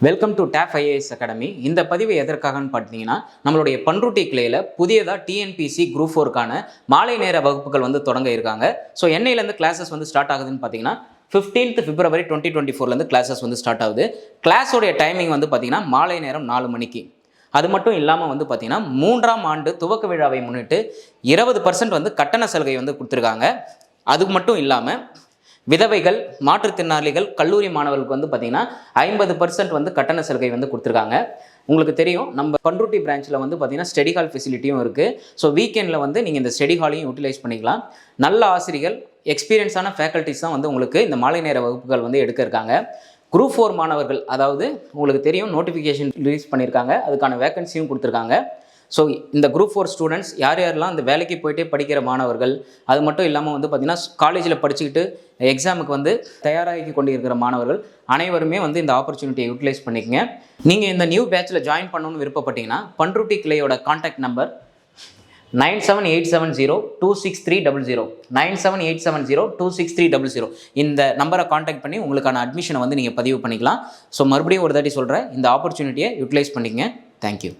Welcome to tab IAS academy. இந்த பதிவு எதற்காகன்னு பார்த்தீங்கன்னா, நம்மளுடைய பண்ருட்டி கிளையில் புதியதாக டிஎன்பிசி குரூப் 4க்கான மாலை நேர வகுப்புகள் வந்து தொடங்க இருக்காங்க. ஸோ என்னையிலேருந்து கிளாஸஸ் வந்து ஸ்டார்ட் ஆகுதுன்னு பார்த்தீங்கன்னா 15th February 2024 கிளாஸஸ் வந்து ஸ்டார்ட் ஆகுது. கிளாஸோடைய டைமிங் வந்து பார்த்தீங்கன்னா மாலை நேரம் 4 மணிக்கு. அது மட்டும் இல்லாமல் வந்து பார்த்தீங்கன்னா 3ஆம் ஆண்டு துவக்க விழாவை முன்னிட்டு 20% வந்து கட்டண சலுகை வந்து கொடுத்துருக்காங்க. அது மட்டும் இல்லாமல் விதவைகள், மாற்றுத்திறனாளிகள், கல்லூரி மாணவர்களுக்கு வந்து பார்த்தீங்கன்னா 50% வந்து கட்டண சலுகை வந்து கொடுத்துருக்காங்க. உங்களுக்கு தெரியும், நம்ம பண்ருட்டி பிரான்ச்சில் வந்து பார்த்தீங்கன்னா ஸ்டடி ஹால் ஃபெசிலிட்டியும் இருக்குது. ஸோ வீக்கெண்டில் வந்து நீங்கள் இந்த ஸ்டடி ஹாலையும் யூட்டிலைஸ் பண்ணிக்கலாம். நல்ல ஆசிரியர்கள், எக்ஸ்பீரியன்ஸான ஃபேக்கல்ட்டிஸ் தான் வந்து உங்களுக்கு இந்த மாலை நேர வகுப்புகள் வந்து எடுக்க இருக்காங்க. குரூப் 4 மாணவர்கள், அதாவது உங்களுக்கு தெரியும் நோட்டிஃபிகேஷன் ரிலீஸ் பண்ணியிருக்காங்க, அதுக்கான வேகன்சியும் கொடுத்துருக்காங்க. ஸோ இந்த குரூப் 4 ஸ்டூடெண்ட்ஸ் யாரெல்லாம் இந்த வேலைக்கு போயிட்டே படிக்கிற மாணவர்கள், அது மட்டும் இல்லாமல் வந்து பார்த்திங்கன்னா காலேஜில் படிச்சுக்கிட்டு எக்ஸாமுக்கு வந்து தயாராகி கொண்டு இருக்கிற மாணவர்கள் அனைவருமே வந்து இந்த ஆப்பர்ச்சுனிட்டியை யூட்டிலைஸ் பண்ணிக்கங்க. நீங்கள் இந்த நியூ பேட்சில் ஜாயின் பண்ணணும்னு விருப்பப்பட்டீங்கன்னா பண்ருட்டி கிளையோட கான்டாக்ட் நம்பர் 9780263000 9780263000 இந்த நம்பரை கான்டாக்ட் பண்ணி உங்களுக்கான அட்மிஷனை வந்து நீங்கள் பதிவு பண்ணிக்கலாம். ஸோ மறுபடியும் ஒரு தாட்டி சொல்கிறேன், இந்த ஆப்பர்ச்சுனிட்டியை யூட்டிலைஸ் பண்ணிக்கங்க. தேங்க்யூ.